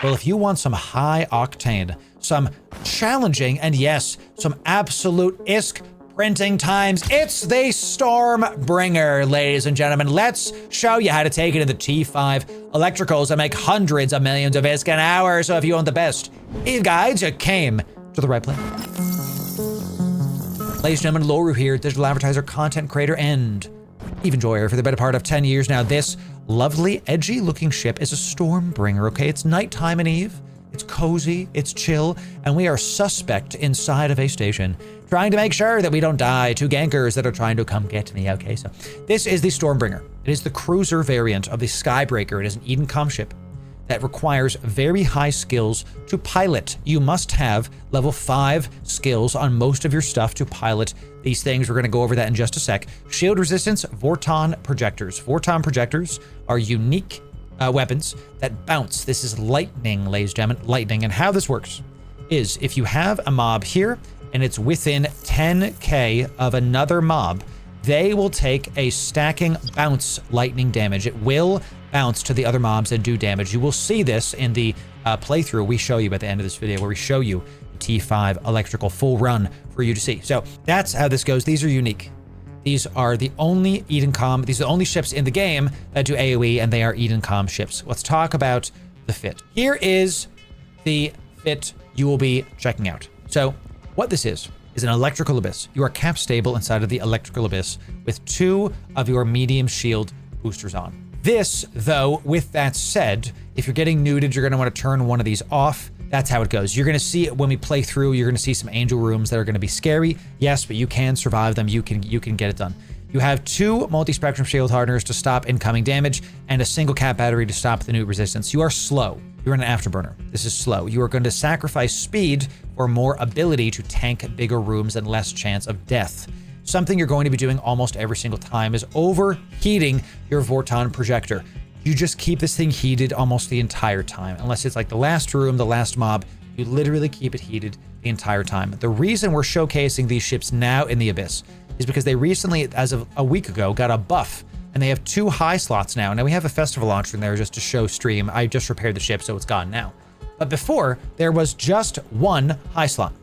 Well, if you want some high octane, some challenging, and yes, some absolute ISK printing times, it's the Stormbringer, ladies and gentlemen. Let's show you how to take it in the T5 electricals and make hundreds of millions of ISK an hour. So if you want the best guides, you came to the right place. Ladies and gentlemen, Loru here, digital advertiser, content creator, and even enjoyer for the better part of 10 years now. This lovely, edgy looking ship is a Stormbringer, okay? It's nighttime and eve. It's cozy, it's chill, and we are suspect inside of a station, trying to make sure that we don't die to gankers that are trying to come get me, okay? So this is the Stormbringer. It is the cruiser variant of the Skybreaker. It is an Edencom ship that requires very high skills to pilot. You must have level 5 skills on most of your stuff to pilot these things. We're gonna go over that in just a sec. Shield resistance, Vorton projectors. Vorton projectors are unique weapons that bounce. This is lightning, ladies and gentlemen, lightning. And how this works is if you have a mob here and it's within 10k of another mob, they will take a stacking bounce lightning damage. It will bounce to the other mobs and do damage. You will see this in the playthrough we show you at the end of this video, where we show you the T5 electrical full run for you to see. So that's how this goes. These are unique. These are the only Edencom, these are the only ships in the game that do AoE, and they are Edencom ships. Let's talk about the fit. Here is the fit you will be checking out. So what this is an electrical abyss. You are cap stable inside of the electrical abyss with 2 of your medium shield boosters on. This, though, with that said, if you're getting nuded, you're going to want to turn one of these off. That's how it goes. You're going to see when we play through, you're going to see some angel rooms that are going to be scary. Yes, but you can survive them. You can get it done. You have 2 multi-spectrum shield hardeners to stop incoming damage and a single cap battery to stop the nuke resistance. You are slow. You're an afterburner. This is slow. You are going to sacrifice speed for more ability to tank bigger rooms and less chance of death. Something you're going to be doing almost every single time is overheating your Vorton projector. You just keep this thing heated almost the entire time. Unless it's like the last room, the last mob, you literally keep it heated the entire time. The reason we're showcasing these ships now in the Abyss is because they recently, as of a week ago, got a buff, and they have 2 high slots now. Now we have a festival launcher in there just to show stream. I just repaired the ship, so it's gone now. But before, there was just 1 high slot.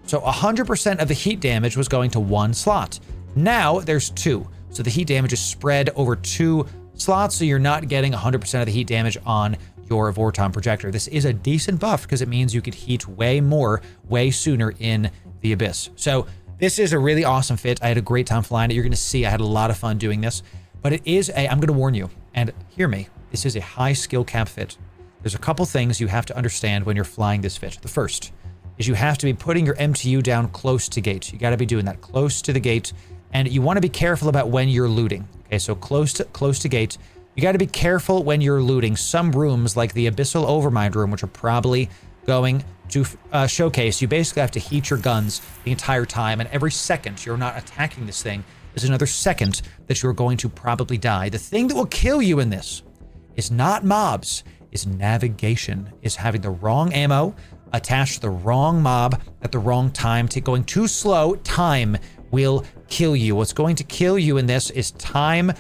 So 100% of the heat damage was going to 1 slot. Now there's 2. So the heat damage is spread over 2 slots, so you're not getting 100% of the heat damage on your Vorton projector. This is a decent buff because it means you could heat way more, way sooner in the Abyss. So this is a really awesome fit. I had a great time flying it. You're gonna see I had a lot of fun doing this, but it is I'm gonna warn you, and hear me, this is a high skill cap fit. There's a couple things you have to understand when you're flying this fit. The first is you have to be putting your MTU down close to gate. You gotta be doing that close to the gate, and you wanna be careful about when you're looting. Okay, so close to gate. You gotta be careful when you're looting. Some rooms, like the Abyssal Overmind room, which are probably going to showcase, you basically have to heat your guns the entire time, and every second you're not attacking this thing is another second that you're going to probably die. The thing that will kill you in this is not mobs, is navigation, is having the wrong ammo attached to the wrong mob at the wrong time. Going too slow, time will kill you. What's going to kill you in this is time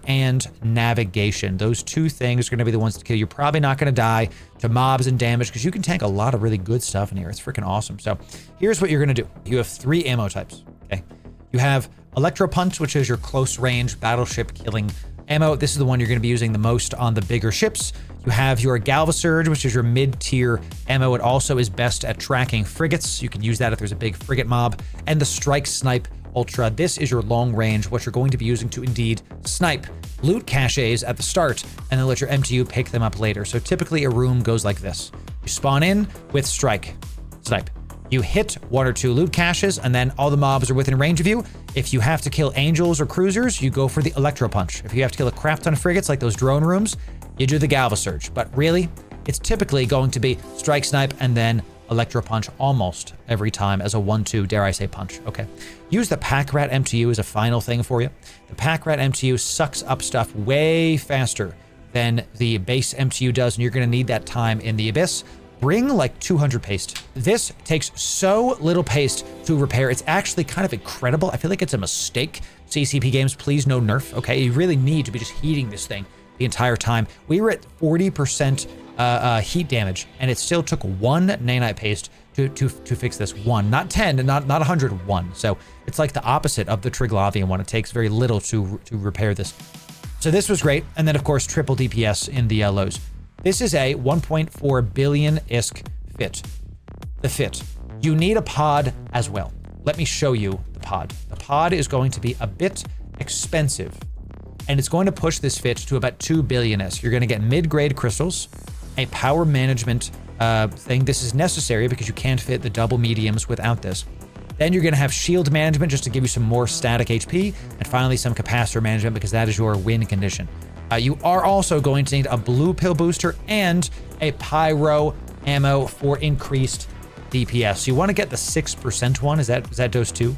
and navigation. Those 2 things are going to be the ones to kill you. You're probably not going to die to mobs and damage because you can tank a lot of really good stuff in here. It's freaking awesome. So here's what you're going to do. You have 3 ammo types. Okay, you have Electro Punch, which is your close range battleship killing ammo. This is the one you're going to be using the most on the bigger ships. You have your Galvasurge, which is your mid-tier ammo. It also is best at tracking frigates. You can use that if there's a big frigate mob. And the Strike Snipe Ultra. This is your long range, what you're going to be using to indeed snipe loot caches at the start, and then let your MTU pick them up later. So typically a room goes like this. You spawn in with Snipe. You hit 1 or 2 loot caches, and then all the mobs are within range of you. If you have to kill angels or cruisers, you go for the Electro Punch. If you have to kill a crap ton of frigates like those drone rooms, you do the Galvasurge. But really, it's typically going to be Strike Snipe and then Electro Punch almost every time as a 1-2, dare I say, punch. Okay. Use the Pack Rat MTU as a final thing for you. The Pack Rat MTU sucks up stuff way faster than the base MTU does, and you're going to need that time in the Abyss. Bring like 200 paste. This takes so little paste to repair. It's actually kind of incredible. I feel like it's a mistake. CCP games, please no nerf. Okay, you really need to be just heating this thing the entire time. We were at 40% heat damage, and it still took 1 nanite paste to fix this. 1, not 10, not 101. So it's like the opposite of the Triglavian one. It takes very little to repair this. So this was great. And then of course, triple DPS in the lows. This is a 1.4 billion ISK fit. The fit. You need a pod as well. Let me show you the pod. The pod is going to be a bit expensive, and it's going to push this fit to about 2 billion ISK. You're going to get mid-grade crystals, a power management thing. This is necessary because you can't fit the double mediums without this. Then you're going to have shield management just to give you some more static HP, and finally some capacitor management because that is your win condition. You are also going to need a blue pill booster and a pyro ammo for increased DPS. You want to get the 6% one. Is that dose 2?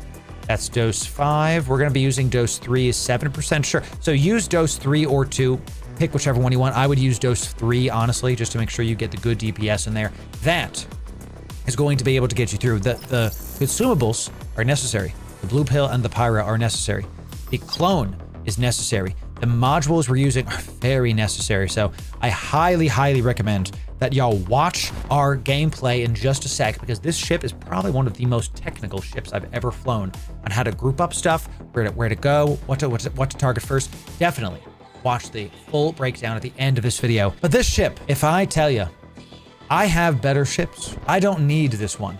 That's dose 5. We're going to be using dose 3 is 7%. Sure. So use dose 3 or 2. Pick whichever one you want. I would use dose 3, honestly, just to make sure you get the good DPS in there. That is going to be able to get you through. The consumables are necessary. The blue pill and the pyro are necessary. The clone is necessary. The modules we're using are very necessary. So I highly, highly recommend that y'all watch our gameplay in just a sec, because this ship is probably one of the most technical ships I've ever flown on how to group up stuff, where to go, what to target first. Definitely watch the full breakdown at the end of this video. But this ship, if I tell you, I have better ships. I don't need this one.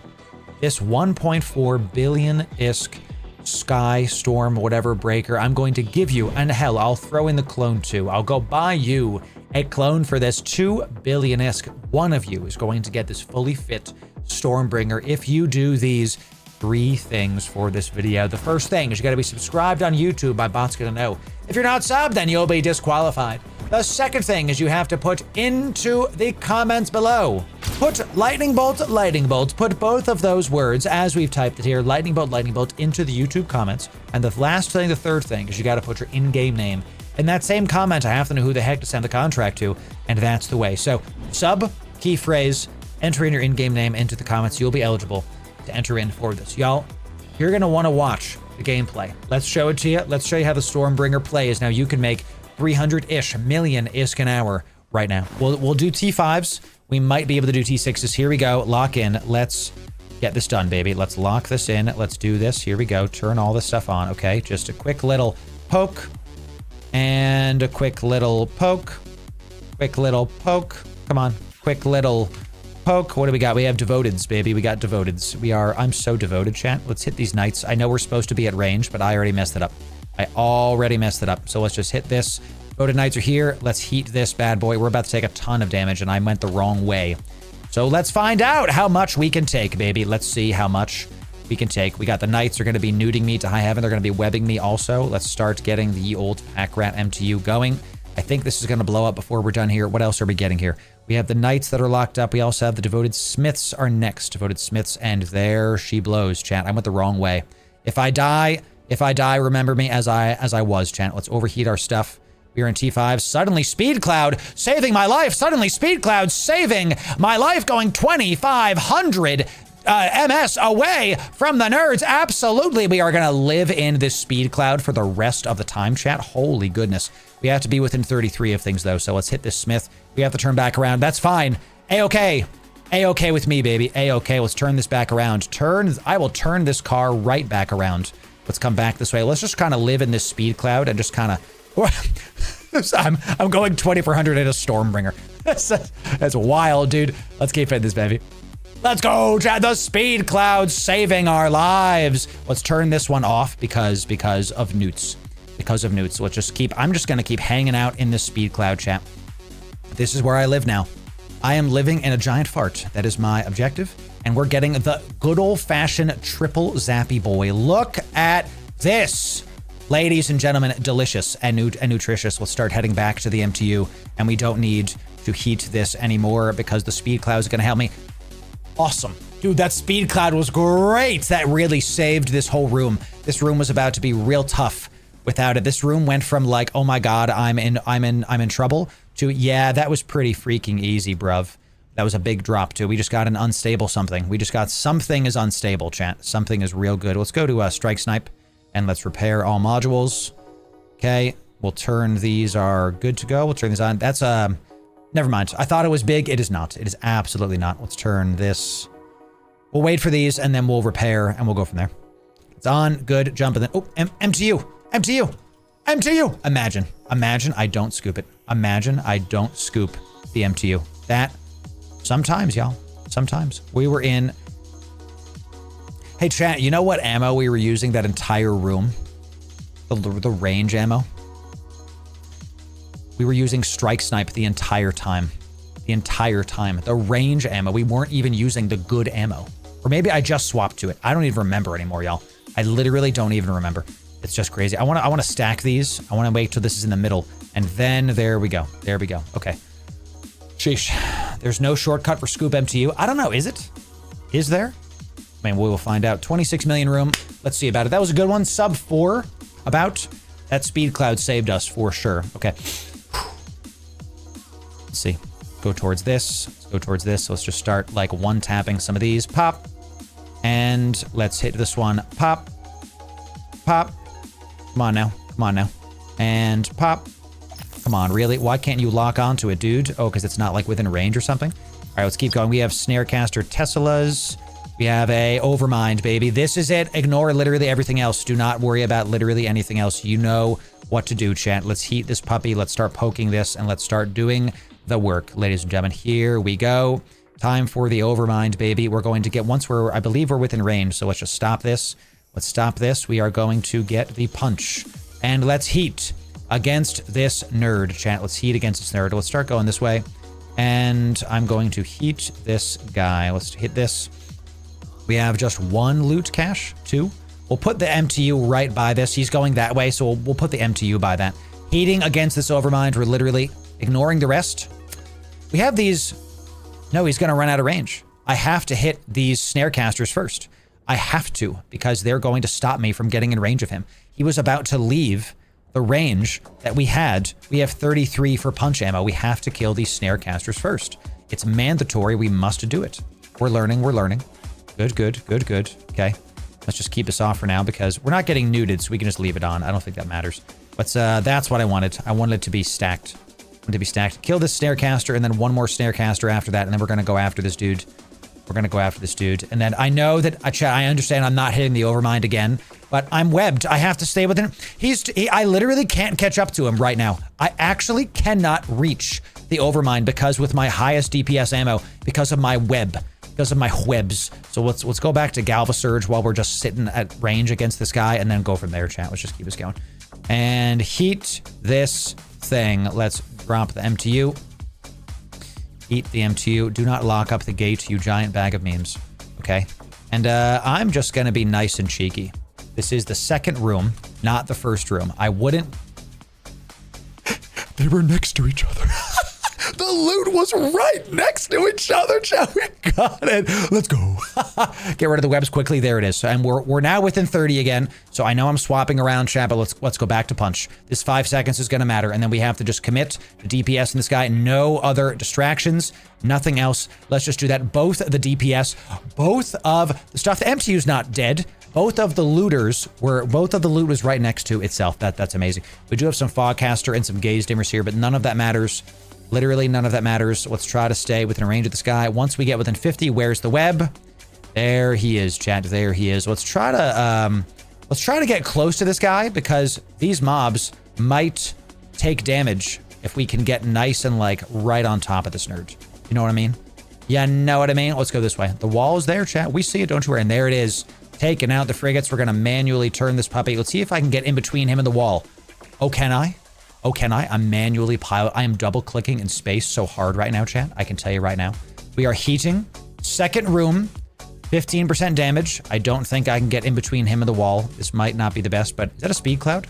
This 1.4 billion ISK Sky Storm, whatever breaker, I'm going to give you, and hell, I'll throw in the clone too. I'll go buy you a clone for this 2 billion ISK. One of you is going to get this fully fit Stormbringer if you do these 3 things for this video. The first thing is you got to be subscribed on YouTube. My bot's gonna know. If you're not subbed, then you'll be disqualified. The second thing is you have to put into the comments below. Put lightning bolt, put both of those words as we've typed it here, lightning bolt, into the YouTube comments. And the last thing, the third thing, is you got to put your in-game name. In that same comment, I have to know who the heck to send the contract to, and that's the way. So sub, key phrase, enter in your in-game name into the comments. You'll be eligible to enter in for this. Y'all, you're going to want to watch the gameplay. Let's show it to you. Let's show you how the Stormbringer plays. Now you can make 300-ish million ISK an hour right now. We'll do T5s. We might be able to do T6s. Here we go. Lock in. Let's get this done, baby. Let's lock this in. Let's do this. Here we go. Turn all this stuff on. Okay. Just a quick little poke and a quick little poke. Quick little poke. Come on. Quick little poke. What do we got? We have devoteds, baby. We got devoteds. I'm so devoted, chat. Let's hit these knights. I know we're supposed to be at range, but I already messed it up. So let's just hit this. Devoted knights are here. Let's heat this bad boy. We're about to take a ton of damage, and I went the wrong way. So let's find out how much we can take, baby. Let's see how much we can take. We got the knights are going to be nuding me to high heaven. They're going to be webbing me also. Let's start getting the old pack rat MTU going. I think this is going to blow up before we're done here. What else are we getting here? We have the knights that are locked up. We also have the devoted smiths are next. Devoted smiths, and there she blows, chat. I went the wrong way. If I die, remember me as I was, chat. Let's overheat our stuff. We are in T5. Suddenly Speed Cloud saving my life. Suddenly Speed Cloud saving my life, going 2,500 MS away from the nerds. Absolutely. We are going to live in this Speed Cloud for the rest of the time, chat. Holy goodness. We have to be within 33 of things, though. So let's hit this smith. We have to turn back around. That's fine. A-okay. A-okay with me, baby. A-okay. Let's turn this back around. I will turn this car right back around. Let's come back this way. Let's just kind of live in this Speed Cloud and just kind of... I'm going 2,400 in a Stormbringer. That's wild, dude. Let's keep hitting this, baby. Let's go, chat. The Speed Cloud saving our lives. Let's turn this one off because of newts. Let's just I'm just going to keep hanging out in this Speed Cloud, chat. This is where I live now. I am living in a giant fart. That is my objective. And we're getting the good old-fashioned triple zappy boy. Look at this. Ladies and gentlemen, delicious and nutritious. Let's start heading back to the MTU, and we don't need to heat this anymore because the Speed Cloud is going to help me. Awesome. Dude, that Speed Cloud was great. That really saved this whole room. This room was about to be real tough without it. This room went from like, oh my God, I'm in trouble, to yeah, that was pretty freaking easy, bruv. That was a big drop too. We just got an unstable something. We just got something is unstable, chat. Something is real good. Let's go to Strike Snipe. And let's repair all modules. Okay, we'll turn these are good to go. We'll turn these on. That's Never mind. I thought it was big. It is not. It is absolutely not. Let's turn this. We'll wait for these and then we'll repair and we'll go from there. It's on. Good. Jump and then. Oh, MTU. MTU. MTU. Imagine I don't scoop it. Imagine I don't scoop the MTU. That. Sometimes, y'all. Sometimes. We were in. Hey, chat. You know what ammo we were using that entire room? The range ammo. We were using strike snipe the entire time. The entire time. The range ammo. We weren't even using the good ammo. Or maybe I just swapped to it. I don't even remember anymore, y'all. I literally don't even remember. It's just crazy. I want to stack these. I want to wait till this is in the middle. And then there we go. There we go. Okay. Sheesh. There's no shortcut for scoop MTU. I don't know. Is it? Is there? I mean, we will find out. 26 million room. Let's see about it. That was a good one. Sub 4. About. That speed cloud saved us for sure. Okay. Let's see. Go towards this. Let's go towards this. So let's just start like one tapping some of these. Pop. And let's hit this one. Pop. Pop. Come on now. Come on now. And pop. Come on, really? Why can't you lock onto it, dude? Oh, because it's not like within range or something? All right, let's keep going. We have Snarecaster Teslas. We have a Overmind, baby. This is it. Ignore literally everything else. Do not worry about literally anything else. You know what to do, chat. Let's heat this puppy. Let's start poking this and let's start doing the work. Ladies and gentlemen, here we go. Time for the Overmind, baby. We're going to get, once we're, I believe we're within range, so let's just stop this. Let's stop this. We are going to get the punch. And let's heat against this nerd, chat. Let's heat against this nerd. Let's start going this way. And I'm going to heat this guy. Let's hit this. We have just one loot cache, 2. We'll put the MTU right by this. He's going that way, so we'll put the MTU by that. Heating against this Overmind. We're literally ignoring the rest. We have these. No, he's going to run out of range. I have to hit these Snarecasters first. I have to, because they're going to stop me from getting in range of him. He was about to leave the range that we had. We have 33 for punch ammo. We have to kill these Snarecasters first. It's mandatory. We must do it. We're learning. We're learning. Good, good, good, good. Okay. Let's just keep this off for now because we're not getting nuded, so we can just leave it on. I don't think that matters. But that's what I wanted. I wanted it to be stacked. Kill this Snarecaster and then one more Snarecaster after that, and then we're going to go after this dude. We're going to go after this dude. And then I know that, I understand I'm not hitting the Overmind again, but I'm webbed. I have to stay with him. I literally can't catch up to him right now. I actually cannot reach the Overmind because with my highest DPS ammo, because of my web. Because of my webs. So let's go back to Galva Surge while we're just sitting at range against this guy and then go from there, chat. Let's just keep this going. And heat this thing. Let's drop the MTU. Eat the MTU. Do not lock up the gate, you giant bag of memes. Okay? And I'm just gonna be nice and cheeky. This is the second room, not the first room. I wouldn't... They were next to each other. The loot was right next to each other, chat. We got it. Let's go. Get rid of the webs quickly. There it is. And we're now within 30 again. So I know I'm swapping around, chat, but let's go back to punch. This 5 seconds is going to matter. And then we have to just commit the DPS in this guy. No other distractions. Nothing else. Let's just do that. Both the DPS, both of the stuff. The MTU's not dead. Both of the looters both of the loot was right next to itself. That's amazing. We do have some Fogcaster and some Gaze Dimmers here, but none of that matters. Literally none of that matters. Let's try to stay within range of this guy. Once we get within 50, where's the web? There he is, chat. There he is. Let's try to get close to this guy because these mobs might take damage if we can get nice and like right on top of this nerd. You know what I mean? Yeah, know what I mean? Let's go this way. The wall is there, chat. We see it, don't you worry. And there it is. Taking out the frigates. We're going to manually turn this puppy. Let's see if I can get in between him and the wall. Oh, can I? Oh, can I? I'm manually pilot. I am double clicking in space so hard right now, chat. I can tell you right now. We are heating. Second room. 15% damage. I don't think I can get in between him and the wall. This might not be the best, but is that a speed cloud?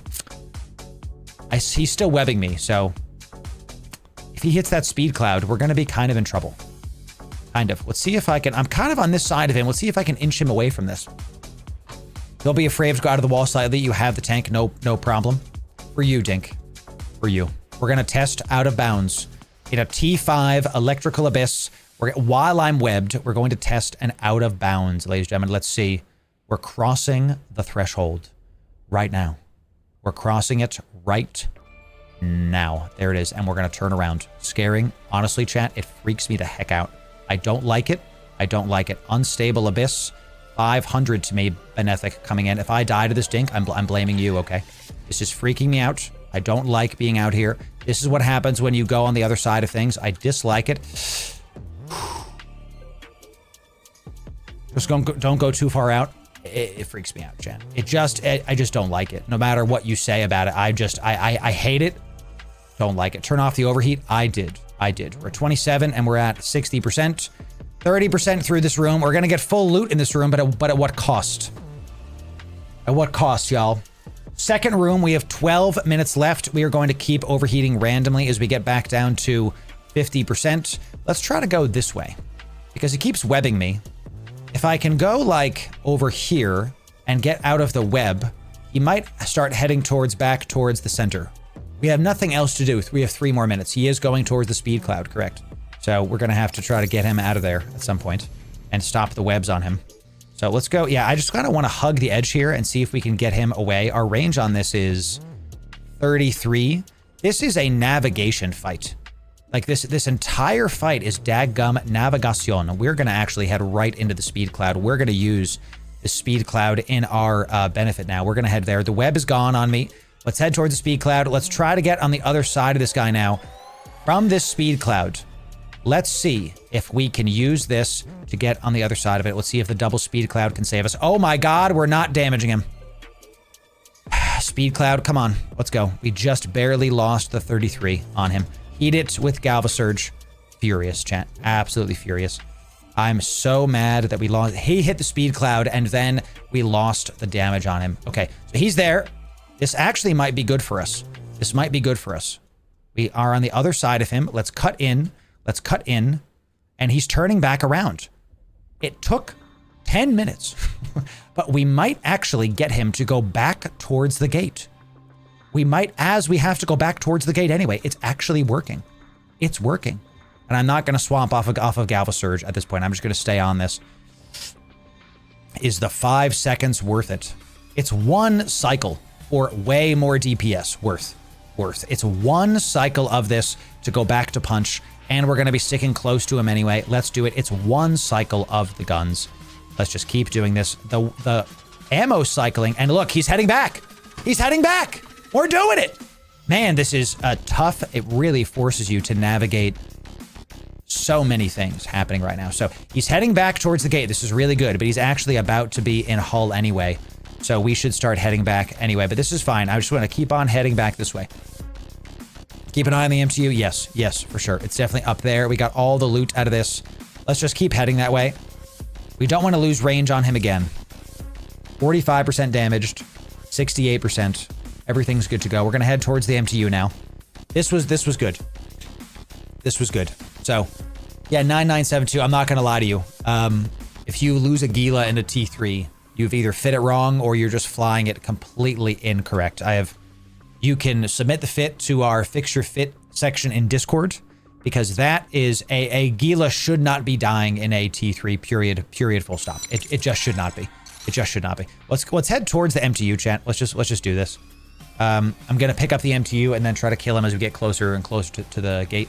He's still webbing me, so if he hits that speed cloud, we're going to be kind of in trouble. Kind of. Let's see if I can. I'm kind of on this side of him. Let's see if I can inch him away from this. Don't be afraid to go out of the wall slightly. You have the tank. No problem. For you, Dink. For you. We're going to test out of bounds. In a T5 electrical abyss. While I'm webbed, we're going to test an out of bounds, ladies and gentlemen. Let's see. We're crossing the threshold right now. We're crossing it right now. There it is. And we're going to turn around. Scaring. Honestly, chat, it freaks me the heck out. I don't like it. I don't like it. Unstable Abyss. 500 to me, Benethic coming in. If I die to this dink, I'm blaming you, okay? This is freaking me out. I don't like being out here. This is what happens when you go on the other side of things. I dislike it. Just don't go too far out. It freaks me out, chat. I just don't like it. No matter what you say about it, I hate it. Don't like it. Turn off the overheat. I did. We're at 27 and we're at 60%. 30% through this room. We're gonna get full loot in this room, but at what cost? At what cost, y'all? Second room, we have 12 minutes left. We are going to keep overheating randomly as we get back down to 50%. Let's try to go this way because it keeps webbing me. If I can go like over here and get out of the web, he might start heading back towards the center. We have nothing else to do. We have 3 more minutes. He is going towards the speed cloud, correct? So we're going to have to try to get him out of there at some point and stop the webs on him. So let's go. Yeah, I just kind of want to hug the edge here and see if we can get him away. Our range on this is 33. This is a navigation fight. Like this entire fight is daggum navigation. We're going to actually head right into the speed cloud. We're going to use the speed cloud in our benefit now. We're going to head there. The web is gone on me. Let's head towards the speed cloud. Let's try to get on the other side of this guy now. From this speed cloud, let's see if we can use this to get on the other side of it. Let's see if the double speed cloud can save us. Oh my God, we're not damaging him. Speed cloud, come on, let's go. We just barely lost the 33 on him. Eat it with Galva Surge. Furious, chat. Absolutely furious. I'm so mad that we lost. He hit the speed cloud and then we lost the damage on him. Okay, so he's there. This actually might be good for us. This might be good for us. We are on the other side of him. Let's cut in. Let's cut in. And he's turning back around. It took 10 minutes, but we might actually get him to go back towards the gate. We might, as we have to go back towards the gate anyway. It's actually working. It's working. And I'm not going to swamp off of Galva Surge at this point. I'm just going to stay on this. Is the 5 seconds worth it? It's one cycle for way more DPS worth. It's one cycle of this to go back to punch, and we're going to be sticking close to him anyway. Let's do it. It's one cycle of the guns. Let's just keep doing this. The ammo cycling, and look, he's heading back. He's heading back. We're doing it. Man, this is tough. It really forces you to navigate so many things happening right now. So he's heading back towards the gate. This is really good, but he's actually about to be in Hull anyway. So we should start heading back anyway, but this is fine. I just want to keep on heading back this way. Keep an eye on the MTU. Yes, for sure. It's definitely up there. We got all the loot out of this. Let's just keep heading that way. We don't want to lose range on him again. 45% damaged, 68%. Everything's good to go. We're going to head towards the MTU now. This was good. This was good. So, yeah, 9972. I'm not going to lie to you. If you lose a Gila in a T3, you've either fit it wrong or you're just flying it completely incorrect. You can submit the fit to our Fix Your Fit section in Discord, because that is a Gila should not be dying in a T3, period, full stop. It just should not be. It just should not be. Let's head towards the MTU, chat. Let's just do this. I'm gonna pick up the MTU and then try to kill him as we get closer and closer to the gate.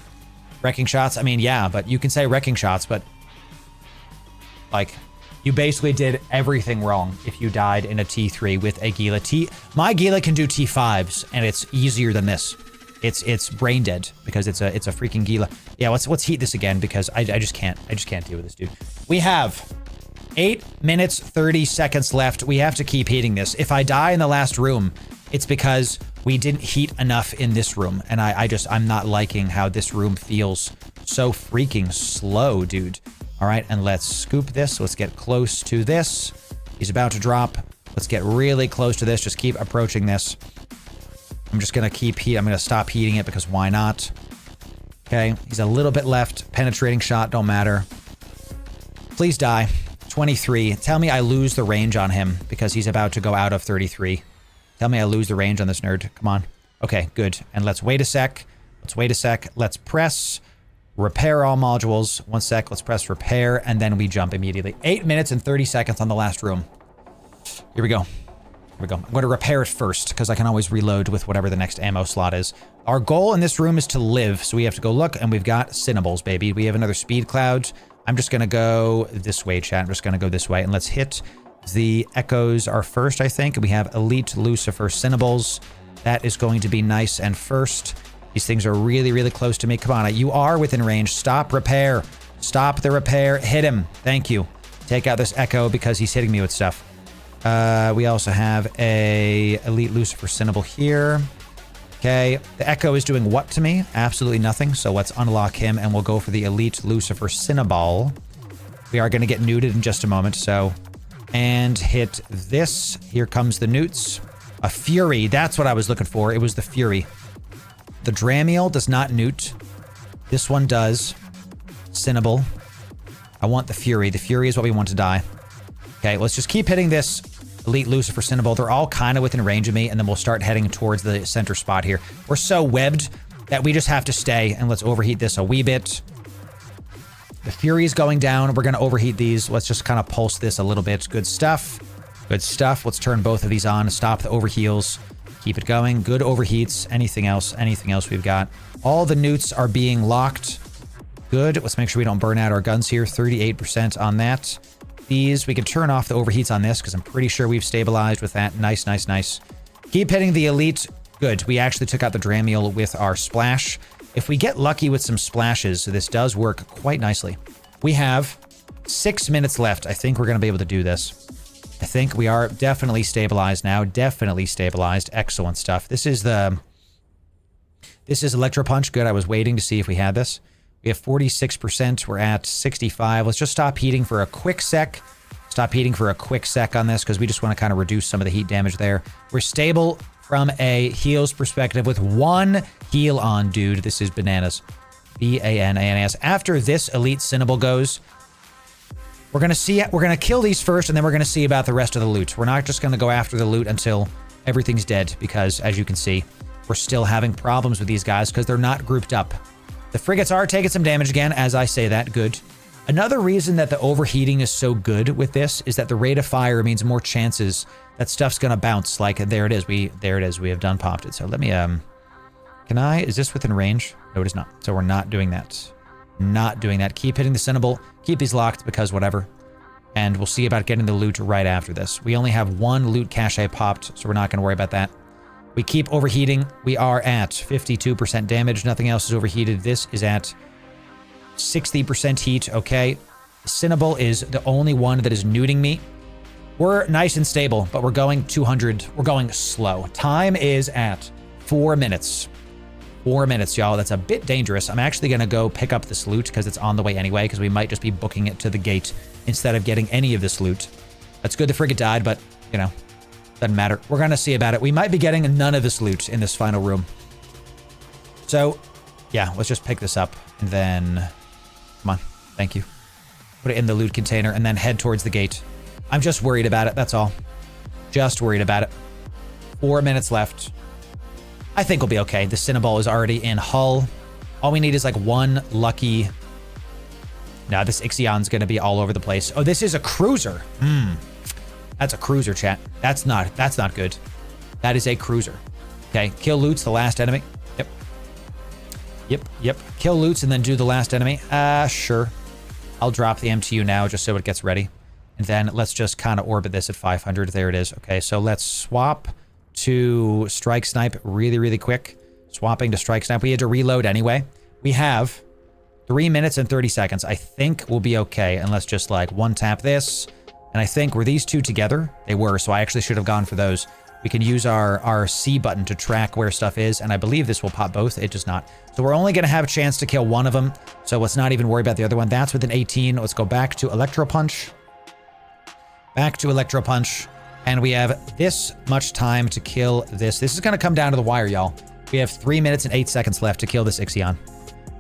Wrecking shots, I mean, yeah, but you can say wrecking shots, but like, you basically did everything wrong if you died in a T3 with a Gila. My Gila can do T5s, and it's easier than this. It's brain dead because it's a freaking Gila. Yeah, let's heat this again because I just can't deal with this dude. We have 8 minutes 30 seconds left. We have to keep heating this. If I die in the last room, it's because we didn't heat enough in this room, and I'm not liking how this room feels so freaking slow, dude. All right, and let's scoop this. Let's get close to this. He's about to drop. Let's get really close to this. Just keep approaching this. I'm just gonna keep heat. I'm gonna stop heating it because why not? Okay, he's a little bit left. Penetrating shot, don't matter. Please die. 23. Tell me I lose the range on him because he's about to go out of 33. Tell me I lose the range on this nerd. Come on. Okay, good. And let's wait a sec. Let's press repair all modules. 1 sec. Let's press repair, and then we jump immediately. 8 minutes and 30 seconds on the last room. Here we go. we go. I'm going to repair it first because I can always reload with whatever the next ammo slot is. Our goal in this room is to live. So we have to go look, and we've got cinnables, baby. We have another speed cloud. I'm just going to go this way, chat. I'm just going to go this way, and let's hit the echoes are first, I think. We have elite Lucifer cinnables. That is going to be nice and first. These things are really, really close to me. Come on, you are within range. Stop repair. Stop the repair. Hit him. Thank you. Take out this echo because he's hitting me with stuff. We also have a elite Lucifer cinnable here. Okay, the echo is doing what to me? Absolutely nothing. So let's unlock him and we'll go for the elite Lucifer cinnaball. We are going to get newted in just a moment. So, and hit this. Here comes the newts. A fury. That's what I was looking for. It was the fury. The Dramiel does not newt. This one does. Cinnable. I want the fury. The fury is what we want to die. Okay, let's just keep hitting this elite Lucifer cinnable. They're all kind of within range of me, and then we'll start heading towards the center spot here. We're so webbed that we just have to stay, and let's overheat this a wee bit. The fury is going down. We're going to overheat these. Let's just kind of pulse this a little bit. Good stuff. Good stuff. Let's turn both of these on. Stop the overheals. Keep it going. Good overheats. Anything else? Anything else we've got? All the newts are being locked. Good. Let's make sure we don't burn out our guns here. 38% on that. These, we can turn off the overheats on this because I'm pretty sure we've stabilized with that. Nice, nice, nice. Keep hitting the elite. Good. We actually took out the Dramiel with our splash. If we get lucky with some splashes, this does work quite nicely. We have 6 minutes left. I think we're going to be able to do this. I think we are definitely stabilized now. Definitely stabilized. Excellent stuff. This is Electro Punch. Good. I was waiting to see if we had this. We have 46%. We're at 65. Let's just stop heating for a quick sec. Stop heating for a quick sec on this because we just want to kind of reduce some of the heat damage there. We're stable from a heals perspective with 1 heal on, dude. This is bananas. B-A-N-A-N-A-S. After this elite cinnable goes, we're going to kill these first, and then we're going to see about the rest of the loot. We're not just going to go after the loot until everything's dead because, as you can see, we're still having problems with these guys because they're not grouped up. The frigates are taking some damage again, as I say that. Good. Another reason that the overheating is so good with this is that the rate of fire means more chances that stuff's going to bounce. Like, there it is. There it is. We have done popped it. So let me, is this within range? No, it is not. So we're not doing that. Not doing that. Keep hitting the cinnable. Keep these locked because whatever. And we'll see about getting the loot right after this. We only have 1 loot cache popped, so we're not going to worry about that. We keep overheating. We are at 52% damage. Nothing else is overheated. This is at 60% heat. Okay. Cinnable is the only one that is newting me. We're nice and stable, but we're going 200. We're going slow. Time is at 4 minutes. 4 minutes, y'all. That's a bit dangerous. I'm actually going to go pick up this loot because it's on the way anyway, because we might just be booking it to the gate instead of getting any of this loot. That's good the frigate died, but, you know, doesn't matter. We're going to see about it. We might be getting none of this loot in this final room. So, yeah, let's just pick this up and then... Come on. Thank you. Put it in the loot container and then head towards the gate. I'm just worried about it. That's all. Just worried about it. 4 minutes left. I think we'll be okay. The Cinnaball is already in hull. All we need is like 1 lucky... Now this Ixion's going to be all over the place. Oh, this is a cruiser. That's a cruiser, chat. That's not good. That is a cruiser. Okay, kill Loots, the last enemy. Yep. Kill Loots and then do the last enemy. Sure. I'll drop the MTU now just so it gets ready. And then let's just kind of orbit this at 500. There it is. Okay, so let's swap to Strike Snipe really, really quick. Swapping to Strike Snipe. We had to reload anyway. We have 3 minutes and 30 seconds. I think we'll be okay. And let's just like one tap this. And I think, were these two together? They were, so I actually should have gone for those. We can use our C button to track where stuff is, and I believe this will pop both. It does not. So we're only going to have a chance to kill one of them, so let's not even worry about the other one. That's within 18. Let's go back to Electro Punch. Back to Electro Punch. And we have this much time to kill this. This is going to come down to the wire, y'all. We have 3 minutes and 8 seconds left to kill this Ixion.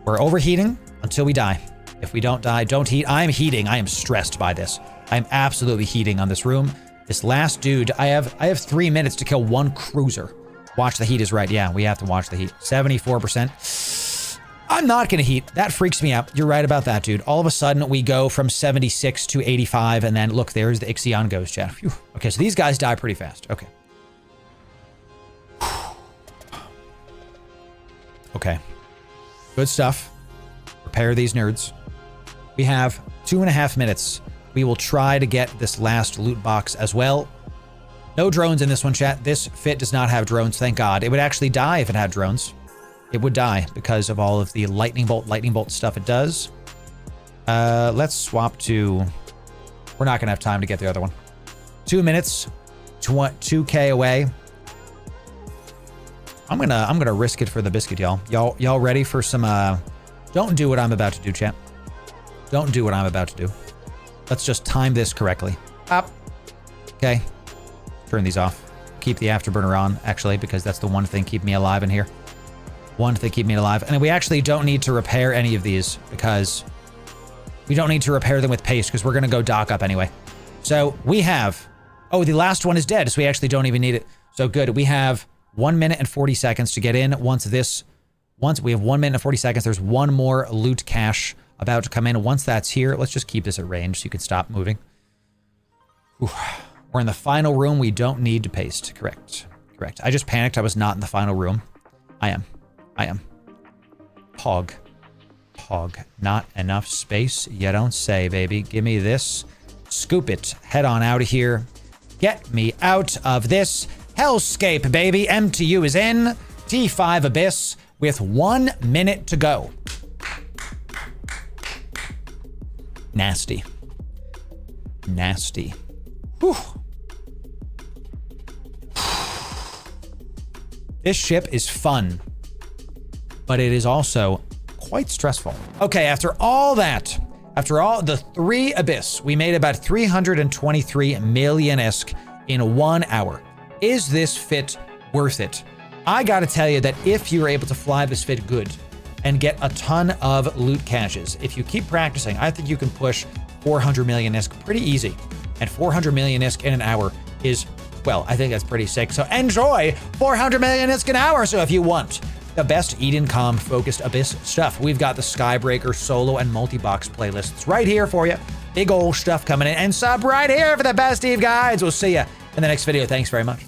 We're overheating until we die. If we don't die, don't heat. I am heating. I am stressed by this. I'm absolutely heating on this room. This last dude, I have 3 minutes to kill 1 cruiser. Watch the heat is right. Yeah, we have to watch the heat. 74%. I'm not going to heat. That freaks me out. You're right about that, dude. All of a sudden, we go from 76 to 85, and then, look, there's the Ixion goes, chat. Phew. Okay, so these guys die pretty fast. Okay. Okay. Good stuff. Prepare these nerds. We have 2.5 minutes. We will try to get this last loot box as well. No drones in this one, chat. This fit does not have drones, thank God. It would actually die if it had drones. It would die because of all of the lightning bolt stuff it does. Let's swap to... We're not gonna have time to get the other one. 2 minutes, 2K away. I'm gonna risk it for the biscuit, y'all. Y'all ready for some, don't do what I'm about to do, chat. Don't do what I'm about to do. Let's just time this correctly. Up. Okay. Turn these off. Keep the afterburner on, actually, because that's the one thing keeping me alive in here. One thing keeping me alive. And we actually don't need to repair any of these because we don't need to repair them with paste because we're going to go dock up anyway. So we have... Oh, the last one is dead, so we actually don't even need it. So good. We have 1 minute and 40 seconds to get in. Once we have 1 minute and 40 seconds, there's one more loot cache about to come in. Once that's here, let's just keep this at range so you can stop moving. Whew. We're in the final room. We don't need to paste. Correct. Correct. I just panicked. I was not in the final room. I am. Pog. Not enough space. You don't say, baby. Give me this. Scoop it. Head on out of here. Get me out of this hellscape, baby. MTU is in. T5 Abyss with 1 minute to go. Nasty. Whew. This ship is fun, but it is also quite stressful. Okay, after all that, after all the 3 Abyss, we made about 323 million ISK in 1 hour. Is this fit worth it? I gotta tell you that if you're able to fly this fit good and get a ton of loot caches, if you keep practicing, I think you can push 400 million ISK pretty easy. And 400 million ISK in an hour is, well, I think that's pretty sick. So enjoy 400 million ISK an hour. So if you want the best Eden.com focused Abyss stuff, we've got the Skybreaker solo and multi-box playlists right here for you. Big old stuff coming in. And sub right here for the best Eve guides. We'll see you in the next video. Thanks very much.